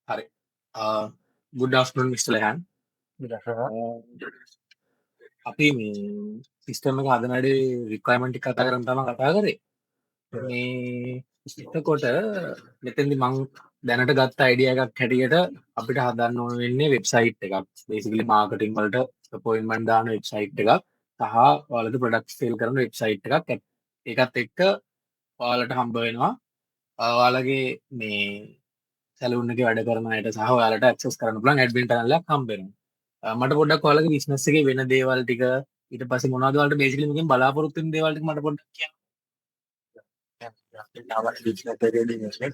හරි. good afternoon Mr. Lehan. අපි මේ සිස්ටම් එක හදන වැඩේ රික්වයර්මන්ට් ටික කතා කරන් තමයි කතා කරේ. මේ එතකොට මෙතෙන්දි මම දැනට ගත්ත අයිඩියා එකක් හැටියට අපිට හදන්න ඕන වෙන්නේ වෙබ්සයිට් එකක්. බේසිකලි මාකටිං වලට අපොයින්ට්මන්ට් දාන වෙබ්සයිට් එකක් සහ ඔයාලගේ ප්‍රොඩක්ට් සේල් කරන වෙබ්සයිට් එකක්. ඒකත් එක්ක ඔයාලට හම්බ වෙනවා ඔයාලගේ මේ සැලූන් එකේ වැඩ කරන අයට සහ ඔයාලට ඇක්සස් කරන්න පුළුවන් ඇඩ්මින් ටනල් එකක් හම්බ වෙනවා. මට පොඩ්ඩක් ඔයාලගේ බිස්නස් එකේ වෙන දේවල් ටික ඊට පස්සේ මොනවද ඔයාලට බේසිකලි මේකෙන් බලාපොරොත්තු වෙන දේවල් ටික මට පොඩ්ඩක් කියන්න.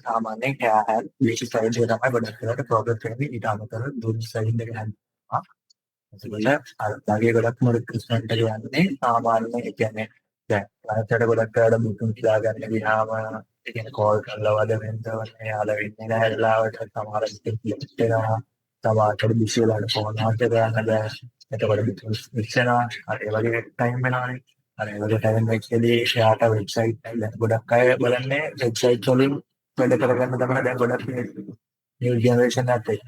सामान्य क्या है बेसिक साइड जो තමයි ගොඩක් වෙලාවට ප්‍රොබ්ලම් වෙන්නේ ඊට අමතරව දුන් සයිඩ් එක හැදෙනවා. ඒකවල අරගේ ගොඩක් රික්වෙස්ට්මන්ට් එක යන්නේ සාමාන්‍ය ඒ කියන්නේ දැන් ලයිට් ගොඩක් වෙලාවට බුකින් කියලා ගන්න ගියාම ඒ කියන්නේ කෝල් කරලා වද වෙනතවන්නේ යාළ වෙන්නේ නැහැ වෙලාවට සමහර විට වෙනවා. සමහරට බිසි වෙලාවට ෆෝන් හත් කරන්න බෑ. එතකොට බිස්නස් විශ්සනවා. ඒ වගේ ටයිම් වෙනවානේ. අර ඒ වගේ ටයිම් එකේදී එයාට වෙබ්සයිට් දැන් ගොඩක් අය බලන්නේ වෙබ්සයිට් වලින් වැඩ කරගන්න තමයි දැන් ගොඩක් නියු ජෙනරේෂන් එකත් එක්ක.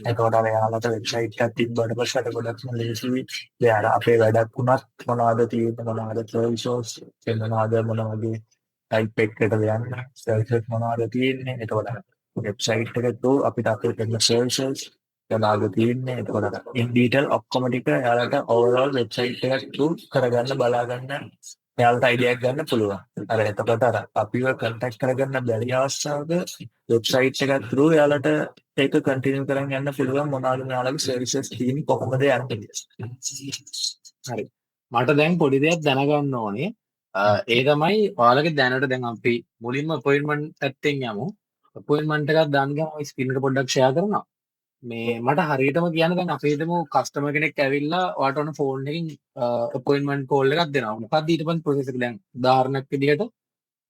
ඒකෝට අර යාළුවට වෙබ්සයිට් එකක් තිබ්බට පස්සේ අර ගොඩක් ලේසියි. දැන් අර අපේ වැඩක් වුණත් මොනවද තියෙන්නේ මොනවද සර්විසස් මොනවද මොන වගේ ටයිප් එකකට යන්න සර්විසස් මොනවද තියෙන්නේ. ඒකෝට වෙබ්සයිට් එකට අපිට අපේ තියෙන සර්විසස් යනාග තියෙන්නේ. ඒකෝට ඉන් ඩීටේල් ඔක්කොම ටික යාළුවට ඕවර්ऑල් වෙබ්සයිට් එකක් through කරගන්න බලාගන්න යාළුවට අයිඩියා එකක් ගන්න පුළුවන්. අර එතකොට අර අපිව කන්ටැක්ට් කරගන්න බැරි අවස්ථාවක වෙබ්සයිට් එකක් through යාළුවට ඒක කන්ටිනියු කරන් යන්න පුළුවන් මොනවාද යාළුවගේ සර්විසස් තියෙන්නේ කොහොමද යන්නේ. හරි. මට දැන් පොඩි දෙයක් දැනගන්න ඕනේ. ඒ තමයි ඔයාලගේ දැනට දැන් අපි මුලින්ම අපොයින්ට්මන්ට් පැත්තෙන් යමු. අපොයින්ට්මන්ට් එකක් දාන්න ගියාම අපි ස්ක්‍රීන් එක පොඩ්ඩක් ෂෙයා කරනවා. මේ මට හරියටම කියන්න දැන් අපේ හිතමු කස්ටමර් කෙනෙක් ඇවිල්ලා ඔයාලට ඔන්න ෆෝන් එකකින් අපොයින්ට්මන්ට් කෝල් එකක් දෙනවා. මොකක්ද ඊට පස්සේ ප්‍රොසෙස් එක දැන් උදාහරණයක් විදිහට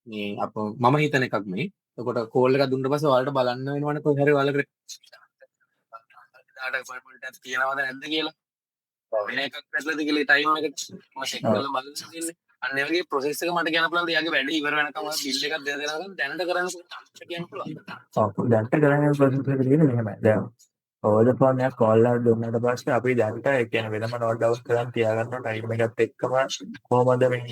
මේ මම හිතන එකක් මේ. එතකොට කෝල් එකක් දුන්න පස්සේ ඔයාලට බලන්න වෙනවනේ කොහේ හරි ඔයාලගේ ඩාටා අපොයින්ට්මන්ට් එකක් තියනවද නැද්ද කියලා. වෙන එකක් පැටලද කියලා ටයිම් එකට මම චෙක් කරලා බලන්න තියෙන්නේ. අන්න ඒ වගේ ප්‍රොසෙස් එක මට කියන්න පුළුවන් එයාගේ වැඩේ ඉවර වෙනකම් ඔය බිල් එකක් දෙනකම් දැනට කරන්න කියන්න පුළුවන්. ඔව් දැන්ට කරන්නේ ප්‍රොසෙස් එක තියෙන්නේ මෙහෙමයි. දැන් ඕවර් ෆෝන් එකක් කෝල් එකක් දුන්නාට පස්සේ අපි දැන්ට ඒ කියන්නේ වෙනම නෝට් ඩවුන් කරන් තියාගන්න ටයිම් එකත් එක්කම කොහොමද මේ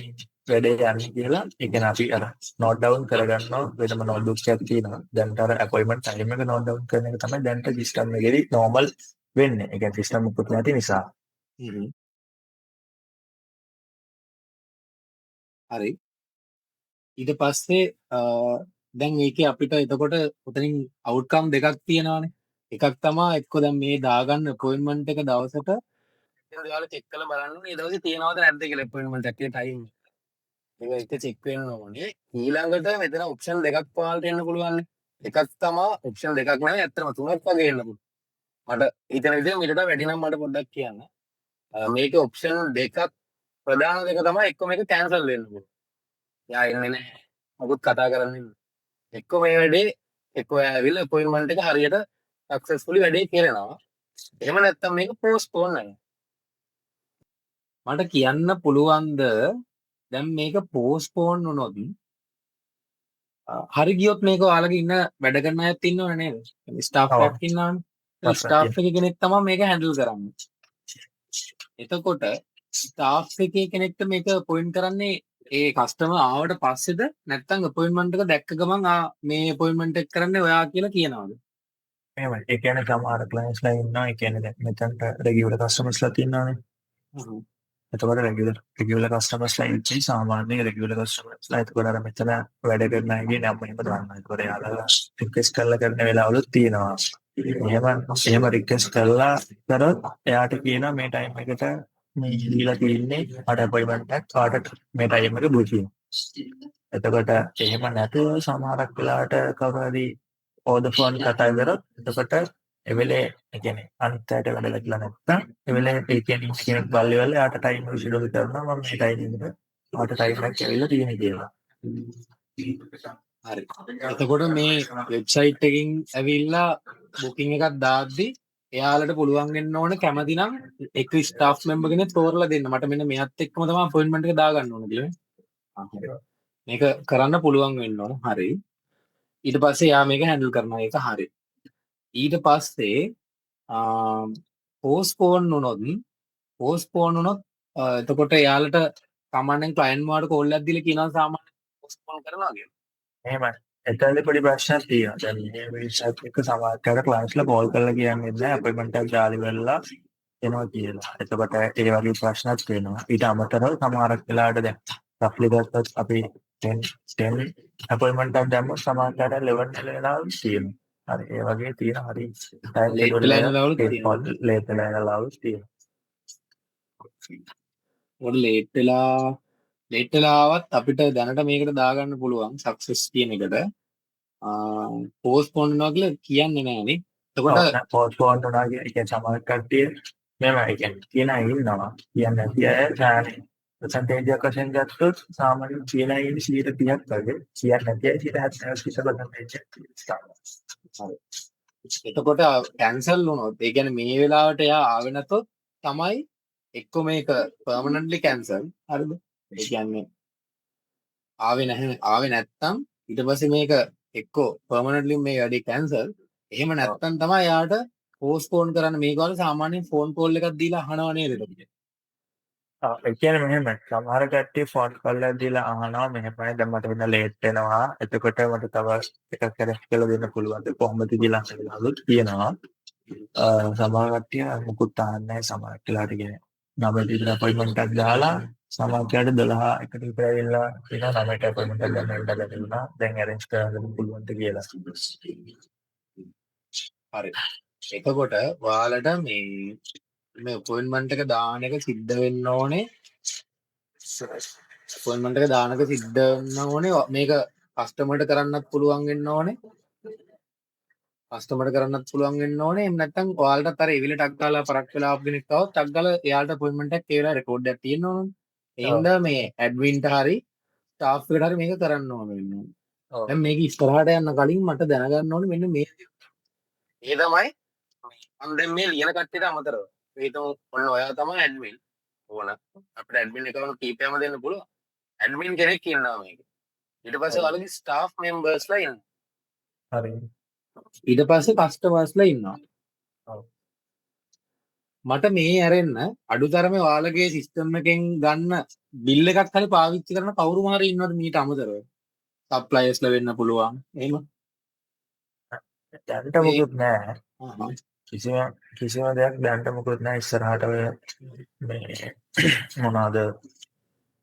වැඩේ යන්නේ කියලා ඒ කියන්නේ අපි අර නෝට් ඩවුන් කරගන්නවා වෙනම නෝට්බුක් එකක් තියෙනවා. දැන්ට අර අපොයින්ට්මන්ට් ටයිම් එක නෝට් ඩවුන් කරන එක තමයි දැන්ට සිස්ටම් එකේදී නෝමල් වෙන්නේ. ඒ කියන්නේ සිස්ටම් මුකුත් නැති නිසා. හරි. ඊට පස්සේ දැන් ඒකේ අපිට එතකොට උතනින් අවුට්කම් දෙකක් තියෙනවානේ. එකක් තමයි එක්ක දැන් මේ දාගන්න අපොයින්ට්මන්ට් එක දවසට ඉතින් ඔයාලා චෙක් කරලා බලන්න ඕනේ ඒ දවසේ තියෙනවද නැද්ද කියලා අපොයින්ට්මන්ට් එකේ ටයිම්. ඒක චෙක් වෙන්න ඕනේ. ඊළඟට මෙතන ඔප්ෂන් දෙකක් පාල්ට එන්න පුළුවන්. එකක් තමයි ඔප්ෂන් දෙකක් නෙවෙයි ඇත්තටම තුනක් වගේ එන්න පුළුවන්. මට හිතන විදිහට මීටට වැඩි නම් මට පොඩ්ඩක් කියන්න. මේකේ ඔප්ෂන් දෙකක් ප්‍රධාන දෙක තමයි එක්ක මේක කැන්සල් වෙන්න පුළුවන්. යා එන්නේ නැහැ. මොකුත් කතා කරන්නේ නැහැ. එක්ක මේ වැඩේ එක්ක ඇවිල්ලා අපොයින්ට්මන්ට් එක හරියට සක්සස්ෆුලි වැඩේ කරනවා. එහෙම නැත්නම් මේක පෝස්ට්පෝන් වෙනවා. මට කියන්න පුළුවන්ද දැන් මේක පෝස්ට්පෝන් වුණොත් හරි ගියොත් මේක ඔයාලගේ ඉන්න වැඩ කරන අයත් ඉන්නවනේ නේද? ස්ටාෆ් එකක් ඉන්නවනේ. ස්ටාෆ් එකේ කෙනෙක් තමයි මේක හැන්ඩල් කරන්නේ. එතකොට ස්ටාෆ් එකේ කෙනෙක්ට මේක අපොයින්ට් කරන්නේ ඒ කස්ටමර් ආවට පස්සේද නැත්නම් අපොයින්ට්මන්ට් එක දැක්ක ගමන් මේ අපොයින්ට්මන්ට් එක කරන්නේ ඔයා කියලා කියනවාද? එහෙමයි. ඒ කියන්නේ සමහර ක්ලයන්ට්ස්ලා ඉන්නවා. ඒ කියන්නේ දැන් මෙතනට රෙගියුලර් කස්ටමර්ස්ලා තියෙනවානේ. එතකොට රෙගියුලර් කස්ටමර්ස්ලා ඉන්නේ සාමාන්‍ය රෙගියුලර් කස්ටමර්ස්ලා. එතකොට අර මෙතන වැඩ කරන අයගේ නම් එහෙම දානවා. එතකොට යාළුවා රික්වෙස්ට් කරලා කරන වෙලාවලුත් තියෙනවා. එහෙම රික්වෙස්ට් කරලා කරොත් එයාට කියනවා මේ ටයිම් එකට මේ දීලා තියෙන්නේ අර අපොයින්ට්මන්ට් එකක් කාටට මේ ටයිම් එක බුකින්. එතකොට එහෙම නැතුව සමහරක් වෙලාවට කවුරු හරි ඕද ෆෝන් කතා කරොත් එතකොට එවෙලේ ඒ කියන්නේ අනිත් අයට වැඩ ලැබිලා නැත්නම් එවෙලේ ඒ කියන්නේ කෙනෙක් බල්ලිවල යාට ටයිම් එක ෂෙඩියුල් කරනවා මම මේ ටයිම් එකට ආට ටයිම් එකක් ඇවිල්ලා තියෙනවා කියලා. හරි. එතකොට මේ වෙබ්සයිට් එකකින් ඇවිල්ලා බුකින් එකක් දාද්දි එයාලට පුළුවන් වෙන්න ඕන කැමති නම් එක ස්ටාෆ් මෙම්බර් කෙනෙක් තෝරලා දෙන්න. මට මෙන්න මෙයත් එක්කම තමයි අපොයින්ට්මන්ට් එක දාගන්න ඕන කියලා. මේක කරන්න පුළුවන් වෙන්න ඕන. හරි. ඊට පස්සේ යා මේක හැන්ඩල් කරනවා. ඒක හරි. ඊට පස්සේ පෝස්ට්පෝන් වුණොත් එතකොට එයාලට සාමාන්‍යයෙන් ක්ලයන්ට් මාට කෝල් එකක් දීලා කියනවා සාමාන්‍යයෙන් පෝස්ට්පෝන් කරනවා කියලා. එහෙමයි. එතනදී පොඩි ප්‍රශ්නයක් තියෙනවා. දැන් මේ විශ්වත් එක්ක සමහරකට ක්ලයන්ට්ස්ලා කෝල් කරලා කියන්නේ නැහැ අපොයින්ට්මන්ට් එකක් ජාලි වෙලා එනවා කියලා. එතකොට ඒ වගේ ප්‍රශ්නත් තියෙනවා. ඊට අමතරව සමහරක් වෙලාවට දැන් රෆ්ලි ගත්තොත් අපි 10 අපොයින්ට්මන්ට් එකක් දැම්මොත් සමහරකට 11 වෙලාවල් තියෙනවා. හරි ඒ වගේ තියෙන හරි ටයිම් ලේට් වෙලා යන ලවලුත් ෂෙඩියුල් තියෙනවා. ලේට් වෙලා යන ලවල්ස් තියෙනවා. මොකද ලේට් වෙලා ආවත් අපිට දැනට මේකට දාගන්න පුළුවන් සක්සස් කියන එකට. පෝස්ට්පෝන් වෙනවා කියලා කියන්නේ නෑනේ. එතකොට පෝස්ට්පෝන් වුණා කියන සමහර කට්ටිය මෙහෙම ඒ කියන්නේ කියන අය ඉන්නවා. කියන්නේ නැති අය ගානේ percentage එකක් වශයෙන් ගත්තොත් සාමාන්‍යයෙන් කියන අය ඉන්නේ 130ක් වගේ. කියන්නේ නැති අය 70% හරි. එතකොට කැන්සල් වුණොත් ඒ කියන්නේ මේ වෙලාවට එයා ආවේ නැතොත් තමයි එක්ක මේක පර්මනන්ට්ලි කැන්සල්. හරිද? ඒ කියන්නේ ආවේ නැත්තම් ඊට පස්සේ මේක එක්කෝ පර්මනන්ට්ලි මේ වැඩේ කැන්සල්. එහෙම නැත්තම් තමයි එයාට පෝස්ට්පෝන් කරන්න මේක වල සාමාන්‍යයෙන් ෆෝන් කෝල් එකක් දීලා අහනවා නේද එතකොට. ඒ කියන්නේ මෙහෙම සමහර කට්ටිය ෆෝන් කෝල් එකක් දීලා අහනවා මෙහෙමයි දැන් මට වෙන ලේට් වෙනවා. එතකොට මට තව එකක් කරක් කියලා දෙන්න පුළුවන්ද කොහොමද කියලා අහනවාලුත් කියනවා. සමහර කට්ටිය මුකුත් අහන්නේ නැහැ සමහර වෙලාවට කියන්නේ. 9ට විතර අපොයින්ට්මන්ට් එකක් දාලා සමහර කාට 12 එකට විතර ඇවිල්ලා එනවා 9ට අපොයින්ට්මන්ට් එකක් ගන්න ඉඳලා තිබුණා. දැන් arrange කරගන්න පුළුවන්ද කියලා. හරි. එතකොට ඔයාලට මේ අපොයින්ට්මන්ට් එක දාන එක සිද්ධ වෙන්න ඕනේ. අපොයින්ට්මන්ට් එක දාන එක සිද්ධ වෙන්න ඕනේ. මේක කස්ටමර්ට කරන්නත් පුළුවන් වෙන්න ඕනේ. කස්ටමර්ට කරන්නත් පුළුවන් වෙන්න ඕනේ. එහෙම නැත්නම් ඔයාලටත් අර එවිල ටක් ගාලා පරක් වෙලා ආපු කෙනෙක් આવොත් ටක් ගාලා එයාලට අපොයින්ට්මන්ට් එකක් ඒ වෙලාවේ රෙකෝඩ් එකක් තියෙන්න ඕනේ. ඒ හින්දා මේ ඇඩ්මින්ට හරි ස්ටාෆ් එකට හරි මේක කරන්න ඕනේ වෙන්න ඕනේ. දැන් මේක ඉස්සරහට යන්න කලින් මට දැනගන්න ඕනේ මෙන්න මේ ඒ තමයි මම දැන් මේ ලියන කට්ටියට අමතරව හිතමු ඔන්න ඔයා තමයි ඇඩ්මින් ඕන අපිට ඇඩ්මින් account කීපයක්ම දෙන්න පුළුවන් ඇඩ්මින් කෙනෙක් ඉන්නවා මේක ඊට පස්සේ ඔයාලගේ ස්ටාෆ් මෙම්බර්ස්ලා ඉන්නවා හරි. ඊට පස්සේ කස්ටමර්ස්ලා ඉන්නවා මට මේ ඇරෙන්න අඩුතරමේ ඔයාලගේ සිස්ටම් එකෙන් ගන්න බිල් එකක් හරි පාවිච්චි කරන කවුරු හරි ඉන්නවද මීට අමතරව සප්ලයර්ස්ලා වෙන්න පුළුවන් එහෙම දැන්ට මොකුත් නැහැ. කිසිම දෙයක් දැන්ට මොකුත් නැහැ. ඉස්සරහට ඔය මේ මොනවාද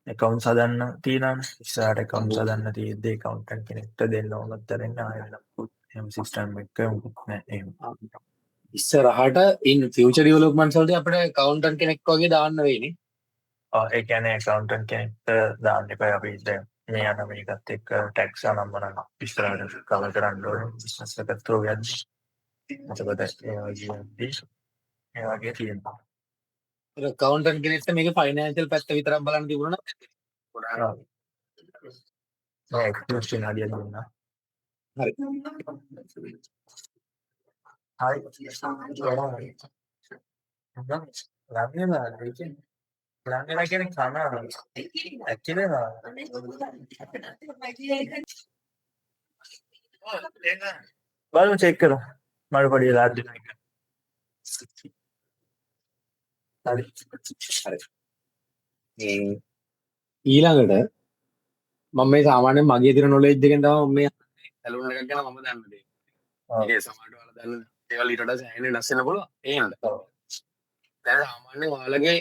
accounts හදන්න තියෙනවානේ. ඉස්සරහට accounts හදන්න තියෙද්දි accountant කෙනෙක්ට දෙන්න ඕනත් තරන්න ආයෙ මොකුත් එහෙම system එක මොකුත් නැහැ. එහෙම. ඉස්සරහට in future developments වලදී අපිට accountant කෙනෙක් වගේ දාන්න වෙයිනේ ඒ කියන්නේ accountant කෙනෙක්ට දාන්න එපා. අපි දැන් මේ යන මේකත් එක්ක tax අනම්මන ඉස්සරහට cover කරන්න ඕනේ. business එක through යද්දි. එතකොට ඒ වගේ තියෙනවා. accountant කෙනෙක්ට මේක financial පැත්ත විතරක් බලන්න තිබුණා නම් නෑ question හරියට දුන්නා. හරි හරි. ලංගේලා කියන්නේ කන ඇක්චුලිලා බලමු චෙක් කරමු. මට පොඩි වෙලාවක් දෙන්න එක. හරි. ඊළඟට මම මේ සාමාන්‍යයෙන් මගේ තියෙන knowledge එකෙන් තමයි මම මේ සැලූන් එකක් ගැන මම දන්න දේ. ඒ සමහරට ඔයාලා දන්න ඒවල් ඊට වඩා සෑහෙන වෙනස් වෙන්න පුළුවන්. ඒ හින්දා. දැන් සාමාන්‍යයෙන් ඔයාලගේ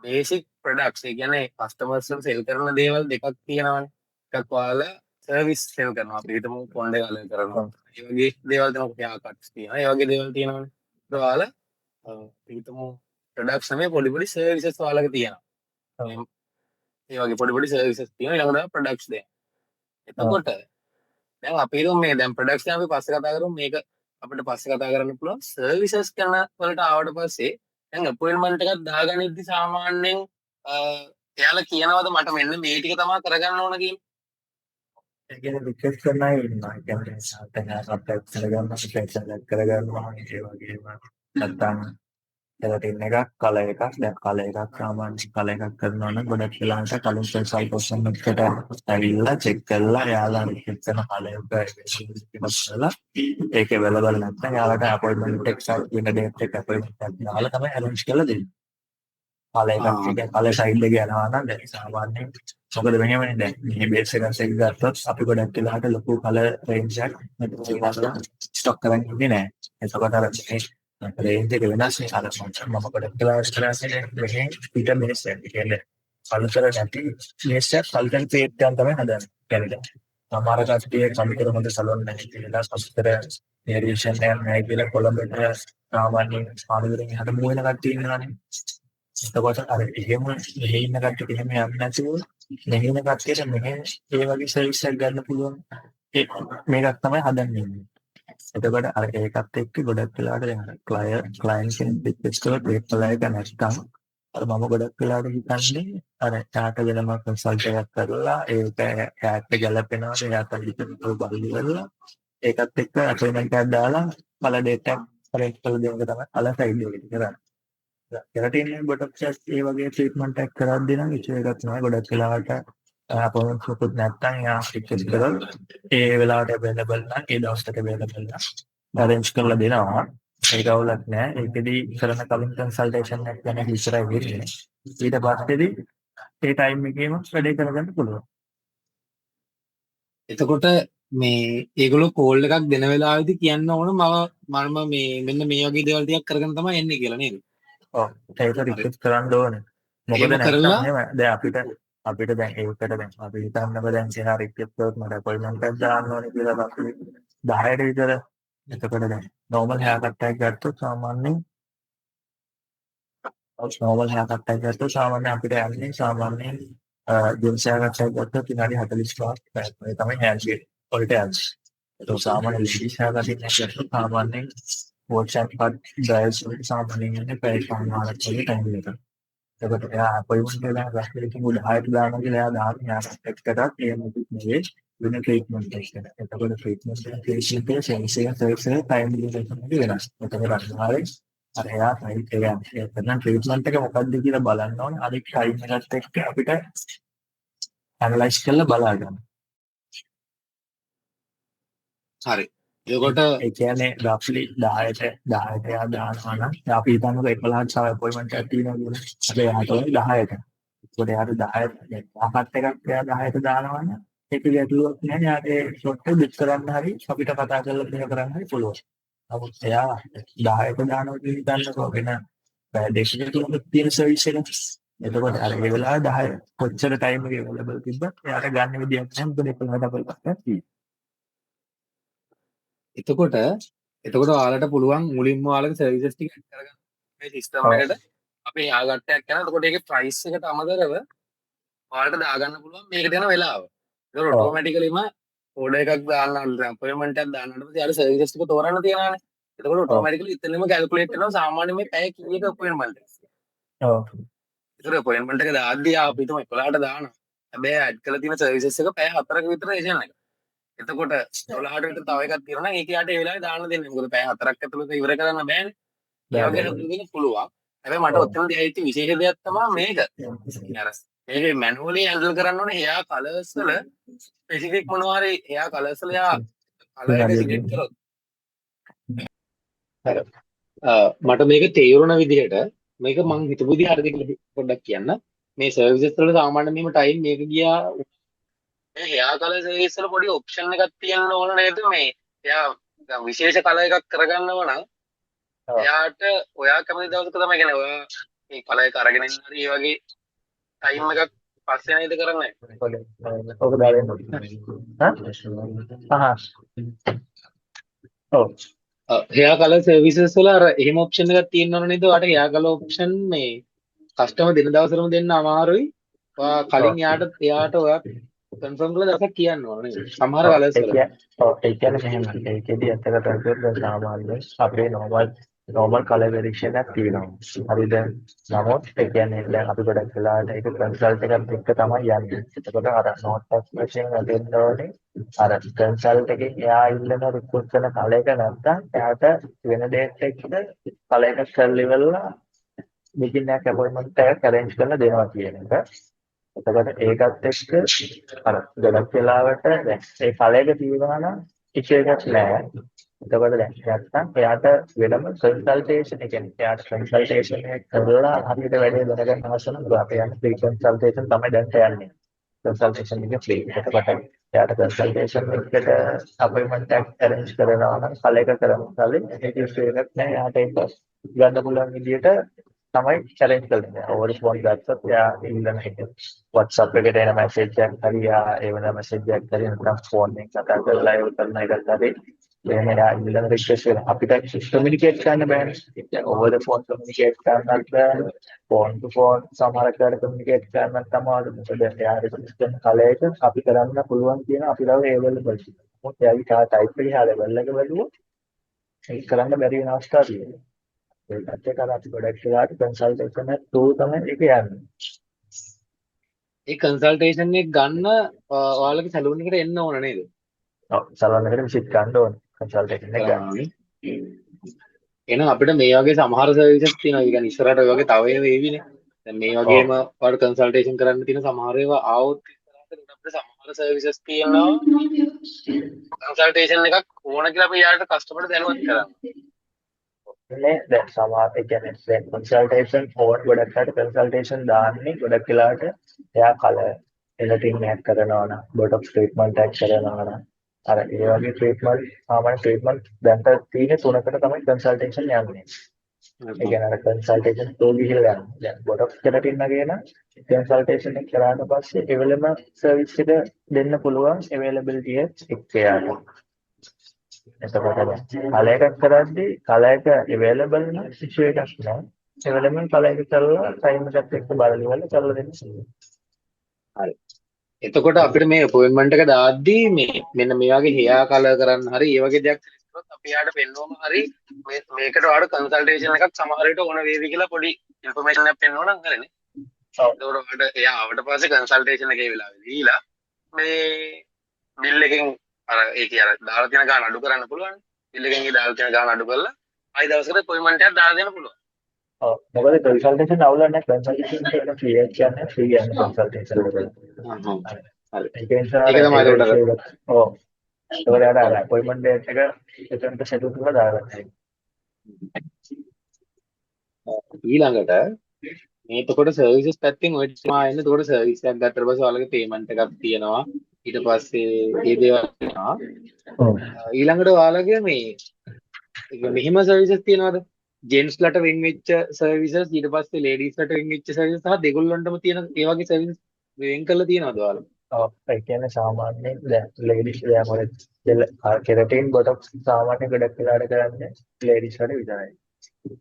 බේසික් ප්‍රොඩක්ට්ස් ඒ කියන්නේ කස්ටමර්ස් වල සෙල් කරන දේවල් දෙකක් තියෙනවානේ. එකක් ඔයාලා සර්විස් සෙල් කරනවා. අපි හිතමු ෆෝන් එක අලෙන් කරනවා. ඒ වගේ දේවල් තමයි යා කට්ස් තියෙනවා. ඒ වගේ දේවල් තියෙනවානේ. ඒක ඔයාලා හිතමු ප්‍රොඩක්ට්ස් නෙමෙයි පොඩි සර්විසස් ඔයාලගේ තියෙනවා. ඒ වගේ පොඩි සර්විසස් තියෙනවා. ඊළඟට ප්‍රොඩක්ට්ස් දෙන්න. එතකොට දැන් අපි හිතමු මේ දැන් ප්‍රොඩක්ට්ස් ගැන අපි පස්සේ කතා කරමු. මේක අපිට පස්සේ කතා කරන්න පුළුවන්. සර්විසස් කරන වලට ආවට පස්සේ දැන් අපොයින්ට්මන්ට් එකක් දාගනිද්දි සාමාන්‍යයෙන් එයාලා කියනවාද මට මෙන්න මේ ටික තමයි කරගන්න ඕන කියලා. ඒ කියන්නේ රික්වෙස්ට් කරන අය ඉන්නවා. ඒ කියන්නේ සාතන සබ්ස්ක්‍රයිබ් කරගන්න, සබ්ස්ක්‍රයිබ් කරගන්නවා ඒ වගේම නැත්නම් කෙරටින් එකක් කලර් එකක් දැන් කලර් එකක් සාමාන්‍යයෙන් කලර් එකක් කරනවා නම් ගොඩක් වෙලාවට කලින් සයිට් ඔප්ෂන් එකට ඇවිල්ලා චෙක් කරලා එයාලා රික්වෙස්ට් කරන කලර් එක කරලා ඒක අවైలබල් නැත්නම් එයාලට අපොයින්ට්මන්ට් එක සෙට් වෙන ඩේට් එක අපොයින්ට්මන්ට් එකක් දාලා තමයි ඇරේන්ජ් කරලා දෙන්නේ. කලර් එකක් කියන්නේ කලර් සයිඩ් එක යනවා නම් දැන් සාමාන්‍යයෙන් මොකද මෙහෙමනේ දැන් මේ බේස් එක එක ගත්තොත් අපි ගොඩක් වෙලාවට ලොකු කලර් රේන්ජ් එකක් ස්ටොක් කරන් ඉන්නේ නැහැ. එතකොට අර මේ රේන්ජ් එක වෙනස් නේ අර මම ගොඩක් වෙලාවට කරන්නේ මෙහෙ පිට බේස් එක කියන්නේ කලතර නැති බේස් එක කල්ටන් පේට් එකක් තමයි හදන්නේ. කියන්නේ සමහර කට්ටිය කම්පියුටර් හොඳ සලෝන් නැහැ කියලා සස්තර වේරියේෂන් එකක් නැහැ කියලා කොළඹට සාමාන්‍යයෙන් ආදරෙන් හද මූ වෙන කට්ටිය ඉන්නවානේ. එතකොට අර එහෙම මෙහෙ ඉන්න කට්ටියට එහෙම යන්නේ නැතිව මෙහෙ ඉන්න කට්ටියට මෙහෙ ඒ වගේ සර්විස් එකක් ගන්න පුළුවන් මේකක් තමයි හදන්නේ. එතකොට අර ඒකත් එක්ක ගොඩක් වෙලාවට දැන් අර ක්ලයන්ට් කෙනෙක් රික්වෙස්ට් කරලා ට්‍රේඩ් කළා එක නැත්නම් අර මම ගොඩක් වෙලාවට හිතන්නේ අර ටාට වෙනම කන්සල්ට් එකක් කරලා ඒක ටැග් ගැලපෙනවද එයාට විතර බලලා ඒකත් එක්ක අපොයින්ට්මන්ට් එකක් දාලා බල ඩේට් එකක් කලෙක්ට් කරලා දෙන එක තමයි අල සයිඩ් එකේ කරන්නේ. කෙරටින් බොටොක්ස් ඒ වගේ ට්‍රීට්මන්ට් එකක් කරද්දී නම් ඉෂුව එකක් නෑ ගොඩක් වෙලාවට අපොයින්ට්මන්ට් එකක් නැත්නම් එයා රික්වෙස්ට් කරලා ඒ වෙලාවට අවైలබල් නම් ඒ දවස්වලට අවైలබල් නම් අරේන්ජ් කරලා දෙනවා. ඒක අවුලක් නෑ. ඒකෙදි කරන කලින් කන්සල්ටේෂන් එකක් ගැන ඉස්සරහ වෙන්නේ. ඊට පස්සේදී ඒ ටයිම් එකේම වැඩේ කරගන්න පුළුවන්. එතකොට මේ ඒගොල්ලෝ කෝල් එකක් දෙන වෙලාවෙදි කියන්න ඕන මම මේ මෙන්න මේ වගේ දේවල් ටිකක් කරගෙන තමයි එන්නේ කියලා නේද? ඔව් ඒක රික්වෙස්ට් කරන්න ඕනේ. මොකද නැත්නම් එහෙම දැන් අපිට දැන් ඒකට දැන් අපි හිතන්නකෝ දැන් එහා රික්වෙස්ට් කරොත් මට අපොයින්ට්මන්ට් එකක් දාන්න ඕනේ කියලා අපි 10ට විතර එතකොට දැන් නෝමල් හෑර් කට් එකක් ගත්තොත් සාමාන්‍යයෙන් අපිට යන්නේ සාමාන්‍යයෙන් ජෙන්ස් හෑර් කට් එකක් ගත්තොත් විනාඩි 45ක් ඒ තමයි හෑන්ඩ් ෂේප් වලට යන්නේ. ඒක සාමාන්‍ය ලේඩීස් හෑර් කට් එකක් ගත්තොත් සාමාන්‍යයෙන් WhatsApp කට් ඩ්‍රයිව්ස් වලට සාමාන්‍යයෙන් යන්නේ පැය කමාරක් වගේ ටයිම් එක. එතකොට එයා අපොයින්ට්මන්ට් එකක් ගන්න ඉතින් උඩ 10ට දානවා කියලා එයා දාන එයා එක්කටත් ඒ මොකුත් නෙවෙයි වෙන ට්‍රීට්මන්ට් එකක්. එතකොට ට්‍රීට්මන්ට් එකේ ෆේෂියල් එක සර්විස් එක ටයිම් ඩියුරේෂන් එක වෙනස්. එතකොට අනිවාර්යෙන් අර එයා සයිට් එක යන්නේ කරන ට්‍රීට්මන්ට් එක මොකක්ද කියලා බලන්න ඕනේ. අනිත් ටයිම් එකත් එක්ක අපිට ඇනලයිස් කරලා බලා ගන්න. හරි. එතකොට ඒ කියන්නේ රෆ්ලි 10ට එයා දානවා නම් අපි හිතන්නකෝ 11ට සම අපොයින්ට්මන්ට් එකක් තියෙනවා කියලා. අපි එයාට ඕනේ 10ට. ඒකට එයාට 10ට වාහකත් එකක් එයා 10ට දානවා නම් ඒක ගැටලුවක් නෑ. එයාට ඒ ෂොට් එක බිට් කරන්න හරි අපිට කතා කරලා මෙහෙ කරන්න හරි පුළුවන්. නමුත් එයා 10ට දානවා කියලා හිතන්නකෝ වෙන පැය දෙකක තුනක තියෙන සර්විස් එක. එතකොට අර ඒ වෙලාවේ 10 කොච්චර ටයිම් එක අවైలබල් තිබ්බත් එයාට ගන්න විදියක් නැහැ. මොකද 11ට අපොයින්ට්මන්ට් එකක් තියෙනවා. එතකොට ඔයාලට පුළුවන් මුලින්ම ඔයාලගේ සර්විසස් ටික ඇඩ් කරගන්න මේ සිස්ටම් එකට. අපි යාගට්ටයක් කරනවා. එතකොට ඒකේ ප්‍රයිස් එකට අමතරව ඔයාලට දාගන්න පුළුවන් මේකට යන වෙලාව. ඒක ඔටෝමැටිකලිම ඕඩර් එකක් දාන්න අපොයින්ට්මන්ට් එකක් දාන්නට පස්සේ යාර සර්විසස් ටික තෝරන්න තියනවානේ. එතකොට ඔටෝමැටිකලි ඉතලෙම කැල්කියුලේට් කරනවා සාමාන්‍ය මේ පැය කීයක අපොයින්ට්මන්ට් එක. ඔව්. ඒතර අපොයින්ට්මන්ට් එක දාද්දී අපි හිතමු 11ට දානවා. හැබැයි ඇඩ් කරලා තියෙන සර්විසස් එක පැය 4ක විතර එජන් එක. එතකොට 12ට විතර තව එකක් තියෙනවා නම් ඒක යාට ඒ වෙලාවේ දාන්න දෙන්නේ. මොකද පැය 4ක් ඇතුළත ඉවර කරන්න බෑනේ. ඒ වගේ හදුගෙන පුළුවන්. හැබැයි මට ඔතනදී ඇවිත් විශේෂ දෙයක් තමයි මේක. මේක මැනුවලි හැන්ඩල් කරන්න ඕනේ. එයා කලර්ස් වල ස්පෙસિෆික් මොනවා හරි එයා කලර්ස් වල එයා කලර් එක සිලෙක්ට් කරොත් හරි. මට මේක තේරුණ විදිහට මේක මං හිතපු විදිහ හරිද කියලා පොඩ්ඩක් කියන්න. මේ සර්විසස් වල සාමාන්‍යයෙන් මේම ටයිම් මේක ගියා එයා කලර් සර්විස් වල පොඩි ඔප්ෂන් එකක් තියන්න ඕන නේද මේ එයා විශේෂ කලර් එකක් කරගන්නව නම් එයාට ඔයා කැමති දවසක තමයි කියන්නේ ඔයා මේ කලර් එක අරගෙන ඉන්න හරි ඒ වගේ ටයිම් එකක් පස්සේ නේද කරන්නේ. ඔක දාලා ඔව්. එයා කලර් සර්විසස් වල අර එහෙම ඔප්ෂන් එකක් තියෙනව නේද? ඔයාට එයා කලර් ඔප්ෂන් මේ කස්ටමර් දෙන දවසටම දෙන්න අමාරුයි. ඔයා කලින් එයාට ඔයා කන්ෆර්ම් කරලා දවසක් කියන්න ඕන නේද? සමහර කලර්ස් වල. ඔව් ඒ කියන්නේ මෙහෙම. ඒකෙදි ඇත්තට දැන් සාමාන්‍යයෙන් අපේ normal color variation එකක් තියෙනවා. හරිද? නමුත් ඒ කියන්නේ දැන් අපි ගොඩක් වෙලාවට ඒක කන්සල්ට් එකත් එක්ක තමයි යන්නේ. එතකොට අර note expression හදන්න ඕනේ. අර කන්සල්ට් එකේ එයා ඉල්ලන රික්වෙස්ට් කරන කලර් එක නැත්තම් එයාට වෙන ඩේට් එකකට කලර් එක කරලා ඉවරලා begin එකක් appointment එකක් arrange කරලා දෙනවා කියන එක. එතකොට ඒකත් එක්ක අර ගොඩක් වෙලාවට දැන් ඒ ඵලයක තියෙනවා නම් ඉෂය එකක් නෑ. එතකොට දැන් නැත්තම් එයාට වෙනම කන්සල්ටේෂන් එක කියන්නේ එයාට කන්සල්ටේෂන් එක කරලා හරියට වැඩේ දැනගන්න අවශ්‍ය නම් අපි යන්නේ ෆ්‍රී කන්සල්ටේෂන් තමයි දැන් යන්නේ. කන්සල්ටේෂන් එක ෆ්‍රී. එතකොට එයාට කන්සල්ටේෂන් එකට අපොයින්ට්මන්ට් එකක් arrange කරනවා නම් ඵලයක කරනවා කලින් ඒක ඉෂය එකක් නෑ. එයාට ඒක ගන්න පුළුවන් විදියට තමයි challenge කරන්නේ. over phone ගත්තොත් එයා ඉල්ලන එක WhatsApp එකට එන message එකක් හරි ඒ වෙන message එකක් හරි නැත්නම් phone එකෙන් කතා කරලා ඒක කරන එකක් හරි එහෙම එයා ඉල්ලන request එක අපිට communicate කරන්න බෑනේ. over the phone communicate කරන්නත් බෑ. phone to phone සමහරකට communicate කරන්නත් තමයි මොකද එයා request කරන කලයක අපි කරන්න පුළුවන් කියන අපි ළඟ available එක. මොකද එයාගේ type එකේ level එක බැලුවොත් ඒක කරන්න බැරි වෙන අවස්ථා තියෙනවා. ඒකත් එක්ක අපි ගොඩක් වෙලාවට කන්සල්ටේෂන් එක තෝ තමයි ඒක යන්නේ. ඒ කන්සල්ටේෂන් එක ගන්න ඔයාලගේ සැලූන් එකට එන්න ඕන නේද? ඔව් සලෝන් එකට විසිට් කරන්න ඕන කන්සල්ටේෂන් එක ගන්න. එහෙනම් අපිට මේ වගේ සමහර සර්විසස් තියෙනවා. ඒ කියන්නේ ඉස්සරහට ඔය වගේ තව ඒවා එවිනේ. දැන් මේ වගේම ඔයාලට කන්සල්ටේෂන් කරන්න තියෙන සමහර ඒවා ආවොත් ඉස්සරහට අපිට සමහර සර්විසස් තියෙනවා. කන්සල්ටේෂන් එකක් ඕන කියලා අපි යාට කස්ටමර්ට දැනුවත් කරන්න. නේ දැන් සමහර ඒ කියන්නේ දැන් කන්සල්ටේෂන් ඕන් ගොඩක් අයට කන්සල්ටේෂන් දාන්නේ ගොඩක් වෙලාවට එයා කලර් එඩිටින් එකක් කරනවා නම් බොටොක්ස් ට්‍රීට්මන්ට් එකක් කරනවා නම් අර ඒ වගේ ට්‍රීට්මන්ට් සාමාන්‍ය ට්‍රීට්මන්ට් දැන් තියෙන තුනකට තමයි කන්සල්ටේෂන් යන්නේ. ඒ කියන්නේ අර කන්සල්ටේෂන් තෝ ගිහිල්ලා යනවා. දැන් බොටොක්ස් කෙරටින් වගේ නම් කන්සල්ටේෂන් එක කරාට පස්සේ එවෙලම සර්විස් එක දෙන්න පුළුවන් අවైలබිලිටි එක එක්කයාට. එතකොට කලයක කරද්දී කලයක අවైలබල් නම් ඉෂුව එකක් නෑ. එවෙලම කලයක කරලා ටයිම් එකත් එක්ක බලලා කරලා දෙන්න පුළුවන්. හරි. එතකොට අපිට මේ අපොයින්ට්මන්ට් එක දාද්දී මේ මෙන්න මේ වගේ හෙයා කලර් කරන්න හරි ඒ වගේ දෙයක් කරොත් අපි යාට පෙන්වම හරි මේකට ඔයාලට කන්සල්ටේෂන් එකක් සමහර විට ඕන වේවි කියලා පොඩි ඉන්ෆර්මේෂන් එකක් පෙන්වනවා නම් හරිනේ. ඔව්. එතකොට ඔයාලට එයා ආවට පස්සේ කන්සල්ටේෂන් එකේ වෙලාවෙ දීලා මේ බිල් එකෙන් අර ඒකේ අර දාලා තියෙන ගාන අඩු කරන්න පුළුවන්. බිල් එකෙන් ඒ දාලා තියෙන ගාන අඩු කරලා ආයි දවසකට අපොයින්ට්මන්ට් එකක් දාලා දෙන්න පුළුවන්. ඔව් මොකද කන්සල්ටේෂන් අවුල නැහැ කන්සල්ටේෂන් කියන ෆ්‍රී එක කියන්නේ ෆ්‍රී යන කන්සල්ටේෂන් එක. හරි. ඒක නිසා ඒක තමයි ඒකට ඔව් ඒකට අර අපොයින්ට්මන්ට් ඩේට් එක එතනට ෂෙඩියුල් කරලා දාගන්න. ඊළඟට මේ එතකොට සර්විසස් පැත්තෙන් ඔය මා එන්නේ එතකොට සර්විස් එකක් ගත්තට පස්සේ ඔයාලගේ පේමන්ට් එකක් තියෙනවා ඊට පස්සේ ඒ දේවල් තියෙනවා ඊළඟට ඔයාලගේ මේ මෙහිම සර්විසස් තියෙනවද ජෙන්ට්ස්ලට වෙන් වෙච්ච සර්විසස් ඊට පස්සේ ලේඩීස්ලට වෙන් වෙච්ච සර්විසස් සහ දෙගොල්ලන්ටම තියෙන ඒ වගේ සර්විසස් වෙන් කරලා තියෙනවද ඔයාලා? ඔව් ඒ කියන්නේ සාමාන්‍යයෙන් දැන් ලේඩීස් යා මොකද කෙරටින් බොටොක්ස් සාමාන්‍ය ගොඩක් වෙලාවට කරන්නේ ලේඩීස් වල විතරයි.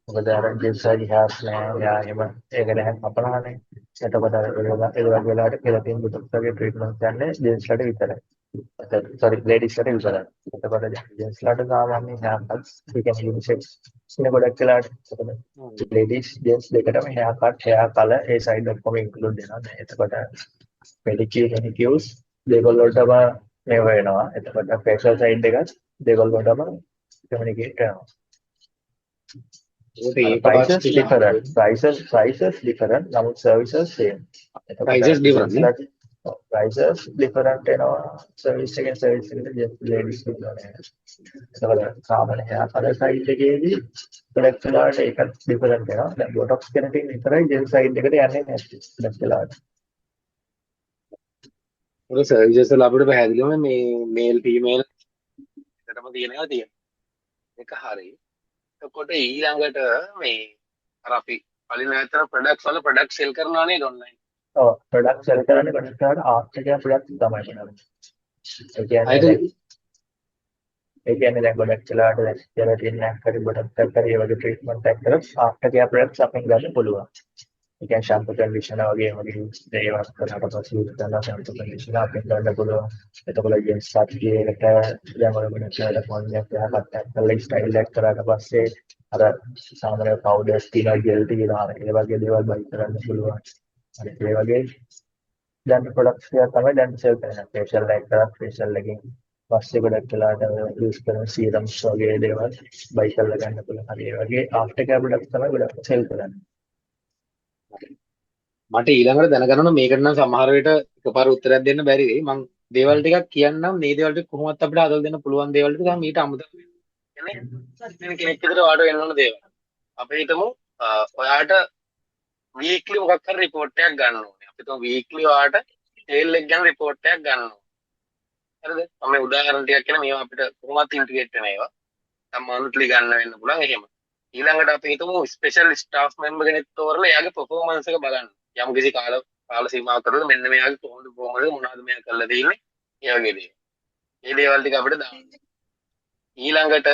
මොකද අර ජෙන්ට්ස් වගේ හෑස් නෑ යා එහෙම ඒක නැහැ අපලානේ. එතකොට ඒ වගේ වෙලාවට කෙරටින් බොටොක්ස් වගේ ට්‍රීට්මන්ට් ගන්න ජෙන්ට්ස් වලට විතරයි. sorry ladies කට විතරයි. එතකොට ජෙන්ට්ස් ලට සාමාන්‍යයෙන් හෑකට්ස් ඒ කියන්නේ යුනිසෙක්ස් ඉන්න ගොඩක් වෙලාවට ladies gents දෙකටම hair color ඒ සයිඩ් ඔක්කොම ඉන්ක්ලූඩ් වෙනවා. එතකොට pedicure manicures දෙගොල්ලොටම මේ වෙනවා. එතකොට facial side එකත් දෙගොල්ලොටම communicate කරනවා. prices different නමුත් services same. prices different නේ? prices different වෙනවා service එකෙන් service එකට ladies කියනවා. ඒකවල සාමාන්‍ය hair color side එකේදී ගොඩක් වෙලාවට ඒකත් different වෙනවා. දැන් botox keratin විතරයි gel side එකට යන්නේ නැත්තේ. ගොඩක් වෙලාවට. ඔය සර්විසස් වල අපිට පැහැදිලිවම මේ මේල් ෆීමේල් එකටම තියෙනවා තියෙනවා. ඒක හරියි. එතකොට ඊළඟට මේ අර අපි කලින් නැතර ප්‍රොඩක්ට්ස් වල ප්‍රොඩක්ට් සෙල් කරනවා නේද ඔන්ලයින්? ඔව් ප්‍රොඩක්ට් සෙල් කරන්නේ ගොඩක් වෙලාවට ආෆ්ටර් කෙයාර් ප්‍රොඩක්ට් තමයි කරන්නේ. ඒ කියන්නේ දැන් ගොඩක් වෙලාවට දැන් කෙරටින් එකක් හරි බොටොක්ස් එකක් හරි ඒ වගේ ට්‍රීට්මන්ට් එකක් කරලා ආෆ්ටර් කෙයාර් ප්‍රොඩක්ට්ස් අපෙන් ගන්න පුළුවන්. ඒ කියන්නේ ෂැම්පූ කන්ඩිෂනර් වගේ දේවල් කරලා පස්සේ යූස් කරලා ෂැම්පූ කන්ඩිෂනර් අපෙන් ගන්න පුළුවන්. එතකොට ජෙන්ට්ස් සාත්‍රියේකට දැන් ඔය ගොඩක් වෙලාවට ෆෝන් එකක් ගහකට කරලා ස්ටයිල් එකක් කරාට පස්සේ අර සාමාන්‍ය පවුඩර්ස් තියෙනවා ජෙල් තියෙනවා ඒ වගේ දේවල් බයි කරන්න පුළුවන්. අර ඒ වගේ දැන් ප්‍රොඩක්ට්ස් එක තමයි දැන් සෙල් කරන්නේ. ෆේෂල් එක කරා ෆේෂල් එකකින් පස්සේ ගොඩක් වෙලාවට යූස් කරන සීරම්ස් වගේ දේවල් බයි කරලා ගන්න පුළුවන්. හරි ඒ වගේ ආෆ්ටර් කෙයාර් ප්‍රොඩක්ට්ස් තමයි ගොඩක් සෙල් කරන්නේ. මට ඊළඟට දැනගන්න ඕන මේකට නම් සමහර විට එකපාර උත්තරයක් දෙන්න බැරි වෙයි. මම දේවල් ටිකක් කියන්නම්. මේ දේවල් ටික කොහොමවත් අපිට හදලා දෙන්න පුළුවන් දේවල් ටික තමයි ඊට අමතරව කියන්නේ කෙනෙක් විතර වාට වෙන්න ඕන දේවල්. අපි හිතමු ඔයාට වීක්ලි මොකක් හරි report එකක් ගන්න ඕනේ. අපි හිතමු වීක්ලි ඔයාට sale එක ගැන report එකක් ගන්න ඕනේ. හරිද? මම මේ උදාහරණ ටිකක් කියන මේවා අපිට කොහොමවත් ඉන්ටිග්‍රේට් වෙන ඒවා. monthly ගන්න වෙන්න පුළුවන් එහෙම. ඊළඟට අපි හිතමු ස්පෙෂල් ස්ටාෆ් මෙම්බර් කෙනෙක් තෝරලා එයාගේ performance එක බලන්න. යම් කිසි කාල සීමාවකටද මෙන්න මෙයාගේ කොහොමද performance මොනවද මෙයා කරලා තියෙන්නේ? ඒ වගේ දේවල්. මේ දේවල් ටික අපිට දාන්න. ඊළඟට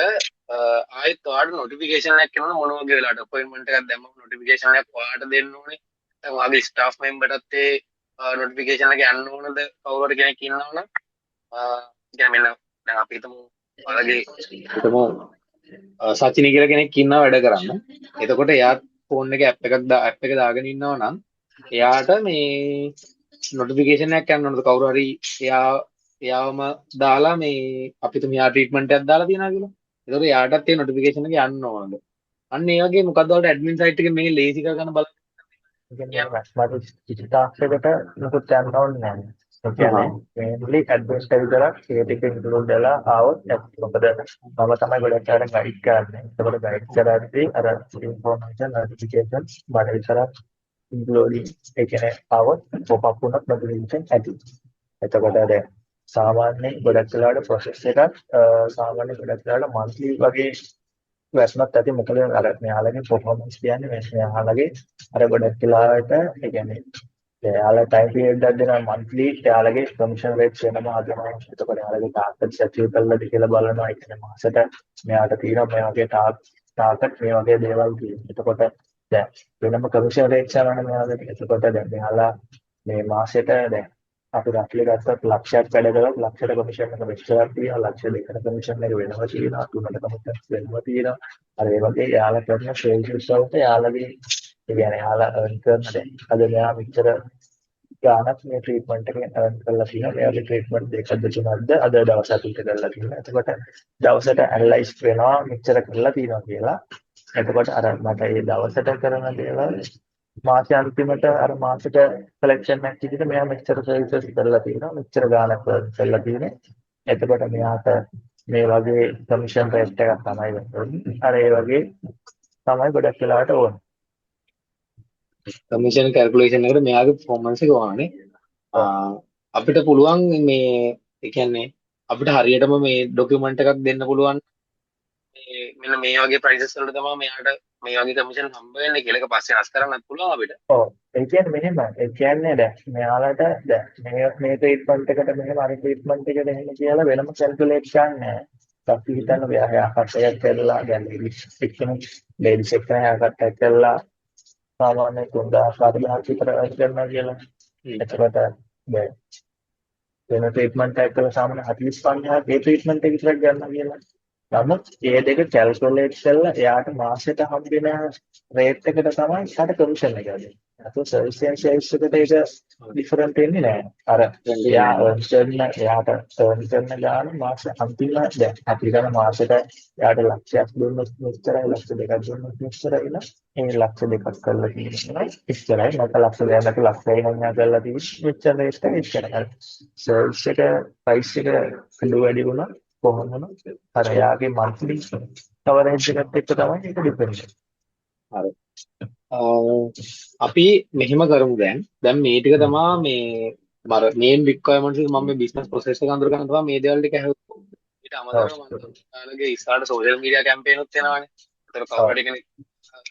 ආයෙත් ඔයාලට නොටිෆිකේෂන් එකක් එනවා මොන වගේ වෙලාවට අපොයින්ට්මන්ට් එකක් දැම්මම නොටිෆිකේෂන් එකක් ඔයාලට දෙන්න ඕනේ. දැන් ඔයාගේ ස්ටාෆ් මෙම්බර්ටත් ඒ නොටිෆිකේෂන් එක යන්න ඕනද කවුරු හරි කෙනෙක් ඉන්නවනම් කියන්නේ මෙන්න දැන් අපි හිතමු ඔයාලගේ හිතමු සචිනි කියලා කෙනෙක් ඉන්නවා වැඩ කරන්න. එතකොට එයා ෆෝන් එකේ ඇප් එක දාගෙන ඉන්නවා නම් එයාට මේ නොටිෆිකේෂන් එකක් යන්න ඕනද කවුරු හරි එයාවම දාලා මේ අපිට මෙයා ට්‍රීට්මන්ට් එකක් දාලා තියනවා කියලා. ඒතකොට එයාටත් ඒ නොටිෆිකේෂන් එක යන්න ඕනද? අන්න ඒ වගේ මොකද්ද වලට ඇඩ්මින් සයිට් එකේ මේ ලේසි කරගන්න බලන්න. කියන්නේ මට කිසි තාක්ෂයකට මොකද යන්න ඕනේ නැහැ. ඒ කියන්නේ මේන්ලි ඇඩ්වර්ටයිස් විතරක් ඒ ටික ඉන්ක්ලූඩ් කරලා ආවොත් මොකද මම තමයි ගොඩක් අර ගයිඩ් කරන්නේ. ඒකට ගයිඩ් කරද්දී අර ඉන්ෆෝමේෂන් නොටිෆිකේෂන් මට විතරක් ඉන්ක්ලූඩින් ඒ කියන්නේ ආවොත් පොප් අප් වුණත් නොටිෆිකේෂන් ඇති. එතකොට දැන් සාමාන්‍ය ගොඩක් වෙලාවට ප්‍රොසෙස් එකක් සාමාන්‍ය ගොඩක් වෙලාවට මන්ත්ලි වගේ වැස්මත් ඇති මොකද අර මෙයාලගේ performance කියන්නේ මෙයාලගේ අර ගොඩක් වෙලාවට ඒ කියන්නේ එයාලා ටයිම් පීරියඩ් එකක් දෙනවා මන්ත්ලි එයාලගේ කමිෂන් රේට්ස් වෙනවා අදනවා එතකොට එයාලගේ ටාර්ගට්ස් ඇචීව් කළාද කියලා බලනවා ඒ කියන්නේ මාසෙට මෙයාට තියෙනවා මේ වගේ ටාර්ගට් මේ වගේ දේවල් තියෙනවා එතකොට දැන් වෙනම කමිෂන් රේට්ස් යනවනේ මෙයාලට එතකොට දැන් මෙයාලා මේ මාසෙට දැන් අපි රැක්ලි ගත්තත් ලක්ෂයක් වැඩ කරලා ලක්ෂයට කමිෂන් එක මෙච්චරක් තියෙනවා ලක්ෂ දෙකකට කමිෂන් එක වෙනවා තියෙනවා තුනකට කමිෂන් වෙනවා තියෙනවා අර ඒ වගේ යාලා කරන ෂේල්ස් වලට යාලගේ ඒ කියන්නේ යාලා earn කරන දැන් අද මෙයා මෙච්චර ගාණක් මේ ට්‍රීට්මන්ට් එකෙන් earn කරලා තියෙනවා එයාගේ ට්‍රීට්මන්ට් දෙකක්ද තුනක්ද අද දවස් අතීත කරලා තියෙනවා එතකොට දවසට ඇනලයිස් වෙනවා මෙච්චර කරලා තියෙනවා කියලා එතකොට අර මට ඒ දවසට කරන දේවල් මාසාන්තිමට අර මාසෙට කලෙක්ෂන් එකක් විදිහට මෙයා මෙච්චර සර්විසස් කරලා තියෙනවා මෙච්චර ගාණක් කරලා තියෙන්නේ එතකොට මෙයාට මේ වගේ කමිෂන් රේට් එකක් තමයි වෙන්නේ අර ඒ වගේ තමයි ගොඩක් වෙලාවට ඕන කමිෂන් කැල්කියුලේෂන් එකට මෙයාගේ performance එක ඕනනේ. අපිට පුළුවන් මේ ඒ කියන්නේ අපිට හරියටම මේ ડોකියුමන්ට් එකක් දෙන්න පුළුවන් මෙන්න මේ වගේ ප්‍රයිසස් වලට තමයි මෙයාට මේ වගේ කමිෂන් හම්බ වෙන්නේ කියලා එක පස්සේ රස කරන්නත් පුළුවන් අපිට. ඔව් ඒ කියන්නේ මෙහෙම ඒ කියන්නේ දැන් මෙයාලට දැන් මේ ට්‍රීට්මන්ට් එකට මෙහෙම අර ට්‍රීට්මන්ට් එකට එහෙම කියලා වෙනම කැල්කියුලේට් කරන්නේ නැහැ. අපි හිතන්න මෙයා කට්ටයක් කරලා දැන් ලේඩිස් එක්කම කට්ටයක් කරලා සාමාන්‍ය 3000 4000 විතර කරනවා කියලා. එතකොට දැන් වෙන ට්‍රීට්මන්ට් එකක් කරලා සාමාන්‍ය 45,000 ඒ ට්‍රීට්මන්ට් එක විතරක් ගන්නවා කියලා. නමුත් ඒ දෙක කැල්කියුලේට් කරලා එයාට මාසෙට හම්බෙන රේට් එකට තමයි ඊට කමිෂන් එක දෙන්නේ. අතෝ සර්විස් එකෙන් සර්විස් එකට ඒක ඩිෆරන්ට් වෙන්නේ නැහැ. අර එයා එයාට earn කරන ගාන මාස අන්තිම දැන් අපි ගන්න මාසෙට එයාට ලක්ෂයක් දුන්නොත් මෙච්චරයි ලක්ෂ දෙකක් දුන්නොත් මෙච්චරයි නේ. ඒ ලක්ෂ දෙකක් කරලා තියෙනවා. ඉස්සරයි මට ලක්ෂ දෙකක් ලක්ෂ 9ක් කරලා තියෙන්නේ. මෙච්චර රේට් එක ඉස්සරයි. සර්විස් එක ප්‍රයිස් එක අඩු වැඩි වුණා කොහොමද අර යාගේ මන්ත්ලි කවරේජ් එකත් එක්ක තමයි ඒක ඩිපෙන්ඩ් හරි. අපි මෙහෙම කරමු දැන් මේ ටික තමයි මේ මර මේන් රික්වයර්මන්ට්ස් එක මම මේ බිස්නස් ප්‍රොසෙස් එක අඳුර ගන්න තමයි මේ දේවල් ටික ඇහුවා. ඊට අමතරව මම ඔයාලගේ ඉස්සරහට සෝෂල් මීඩියා කැම්පේන් උත් එනවානේ. ඒතර කවුරු හරි කෙනෙක්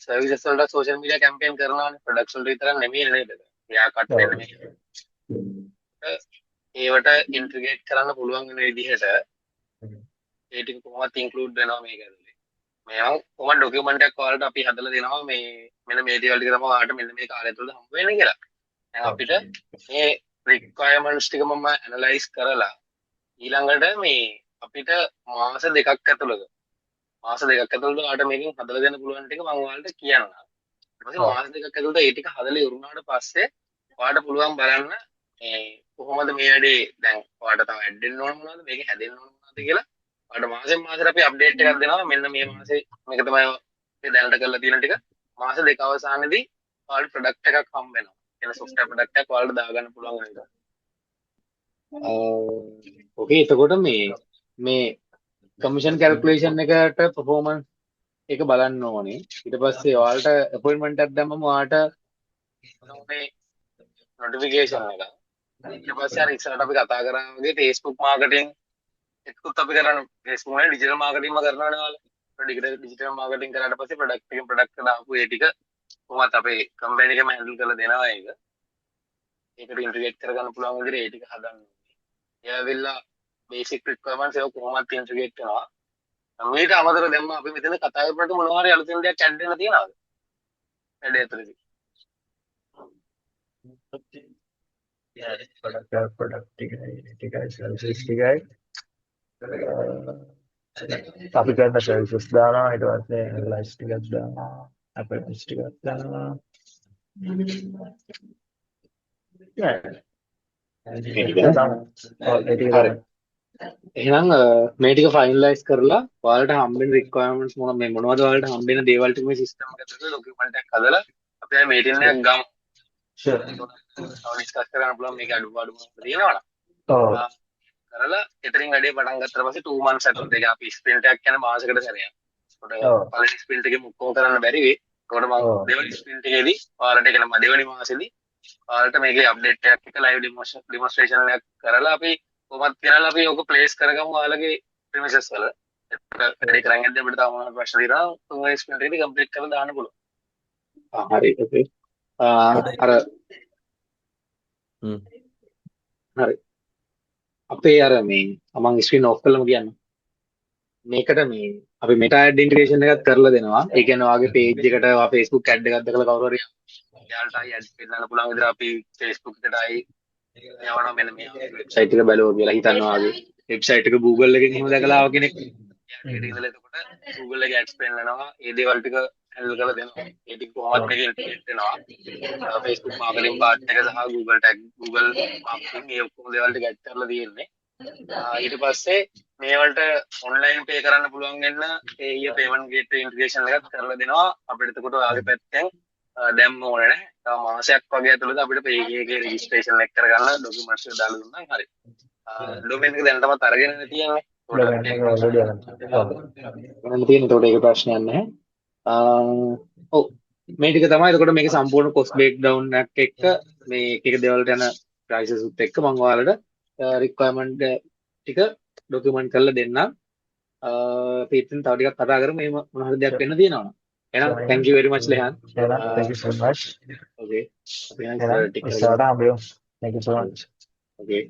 සර්විසස් වලට සෝෂල් මීඩියා කැම්පේන් කරනවානේ. ප්‍රොඩක්ට්ස් වලට විතරක් නෙමෙයි නේද? එයා කට් වෙන මේ ඒවට ඉන්ටිග්‍රේට් කරන්න පුළුවන් වෙන විදිහට ඒ ටික කොහොමද ඉන්ක්ලූඩ් වෙනවා මේක ඇතුලේ. මේවා කොහොමද ડોකියුමන්ට් එකක් ඔයාලට අපි හදලා දෙනවා මේ මෙන්න මේ දේවල් ටික තමයි ඔයාලට මෙන්න මේ කාලය තුළ හම්බ වෙන්නේ කියලා. දැන් අපිට මේ රික්වයර්මන්ට්ස් ටික මම ඇනලයිස් කරලා ඊළඟට මේ අපිට මාස දෙකක් ඇතුළත ඔයාලට මේකෙන් හදලා දෙන්න පුළුවන් ටික මම ඔයාලට කියන්නම්. ඊට පස්සේ මාස දෙකක් ඇතුළත ඒ ටික හදලා ඉවරනාට පස්සේ ඔයාලට පුළුවන් බලන්න මේ කොහොමද මේ වැඩේ දැන් ඔයාලට තව ඇඩ් වෙන්න ඕන මොනවද මේක හැදෙන්න ඕන මොනවද කියලා ඔයාලට මාසෙන් මාසෙට අපි අප්ඩේට් එකක් දෙනවා මෙන්න මේ මාසේ මේක තමයි අපි දැනට කරලා තියෙන ටික මාස දෙක අවසානයේදී ඔයාලට ප්‍රොඩක්ට් එකක් හම්බ වෙනවා. එන software product එකක් ඔයාලට දාගන්න පුළුවන් වෙනවා. ඕකේ එතකොට මේ කමිෂන් කැල්කුලේෂන් එකට performance එක බලන්න ඕනේ. ඊට පස්සේ ඔයාලට appointment එකක් දැම්මම ඔයාලට මේ notification එක. ඊට පස්සේ අර ඉස්සරහට අපි කතා කරා වගේ Facebook marketing එකකුත් අපි කරන Facebook වල digital marketing කරනවනේ ඔයාලා. digital marketing කරාට පස්සේ product එකෙන් product එක දාපු ඒ ටික කොහොමද අපේ company එකම handle කරලා දෙනවා ඒක. ඒකට integrate කරගන්න පුළුවන් විදිහට ඒ ටික හදන්න ඕනේ. එයාවිල්ලා basic requirements ඒක කොහොමද integrate කරනවා. මේක අමතරව දැම්ම අපි මෙතන කතා කරනකොට මොනවා හරි අලුතින් දෙයක් add වෙලා තියෙනවද? වැඩ ඇතුළේදී. product ටිකයි services ටිකයි අපි කරන services දානවා ඊට පස්සේ analyze ටිකක් දානවා appliance ටිකක් දානවා එහෙනම් මේ ටික ෆයිනලයිස් කරලා ඔයාලට හම්බෙන රික්වයර්මන්ට්ස් මොනවද ඔයාලට හම්බෙන දේවල් ටික මේ සිස්ටම් එකට දාලා ඩොකියුමන්ට් එකක් හදලා අපි ආ මීටින් එකක් ගමු. ඩිස්කස් කරන්න පුළුවන් මේක අඩුපාඩු මොනවද තියෙනවද? කරලා එතනින් වැඩේ පටන් ගත්තට පස්සේ 2 months ඇතුළත ඒක අපි ස්ප්‍රින්ට් එකක් යන මාසෙකට සැරයක්. ඒකට පළවෙනි ස්ප්‍රින්ට් එකේ මුක්කම කරන්න බැරි වෙයි. ඒකට මම දෙවෙනි ස්ප්‍රින්ට් එකේදී ඔයාලට කියන දෙවෙනි මාසෙදී ඔයාලට මේකේ අප්ඩේට් එකක් එක ලයිව් ඩෙමොන්ස්ට්‍රේෂන් එකක් කරලා අපි කොහොමද කියලා අපි ඕක ප්ලේස් කරගමු ඔයාලගේ ප්‍රිමිසස් වල. වැඩේ කරන් යද්දී අපිට තව මොනවද ප්‍රශ්න තියෙනවා තුන්වෙනි ස්ප්‍රින්ට් එකේදී කම්ප්ලීට් කරලා දාන්න පුළුවන්. හරි ඕකේ. හරි අපේ අර මේ මම ස්ක්‍රීන් ඔෆ් කළාම කියන්නේ මේකට මේ අපි මෙටා ඇඩ් ඉන්ටිග්‍රේෂන් එකක් කරලා දෙනවා. ඒ කියන්නේ ඔයාගේ page එකට ඔයා Facebook ad එකක් දැකලා කවුරු හරි එයාලට ආයි ඇඩ් පෙන්නන්න පුළුවන් විදිහට අපි Facebook එකට ආයි යවනවා මෙන්න මේ වෙබ්සයිට් එක බලුවා කියලා හිතනවා වගේ. වෙබ්සයිට් එක Google එකෙන් එහෙම දැකලා ආව කෙනෙක් එයාට ඉඳලා එතකොට Google එකේ ads පෙන්නනවා. ඒ දේවල් ටික handle කරලා දෙනවා. ඒ ටික කොහොමද මේක ඉන්ටිග්‍රේට් වෙනවා. Facebook marketing part එක සහ Google tag Google marketing මේ ඔක්කොම දේවල් ටික ඇඩ් කරලා තියෙන්නේ. ඊට පස්සේ මේ වලට ඔන්ලයින් පේ කරන්න පුළුවන් වෙන්න ඒ පේමන්ට් ගේට්වේ ඉන්ටිග්‍රේෂන් එකක් කරලා දෙනවා. අපිට එතකොට ඔයාගේ පැත්තෙන් දැම්ම ඕනේ නැහැ. තව මාසයක් වගේ ඇතුළත අපිට පේ එකේ රෙජිස්ට්‍රේෂන් එක කරගන්න ඩොකියුමන්ට්ස් එක දාලා දුන්නා හරි. ඩොමේන් එක දැනටමත් අරගෙන තියෙන්නේ. ඩොමේන් එක ඔල්රෙඩි අරන් තියෙනවා. ඒකට ඒක ප්‍රශ්නයක් නැහැ. ඔව් මේ ටික තමයි එතකොට මේක සම්පූර්ණ කොස්ට් බ්‍රේක් ඩවුන් එකක් එක්ක මේ එක එක දේවල්ට යන ප්‍රයිසස් උත් එක්ක මම ඔයාලට රික්වයර්මන්ට් ටික ඩොකියුමන්ට් කරලා දෙන්නම්. පීටන් තව ටිකක් කතා කරමු මේ මොන හරි දෙයක් වෙන්න තියෙනවා. එහෙනම් thank you very much ලෙහාන්. thank you so much. Okay. thank you so much. Okay.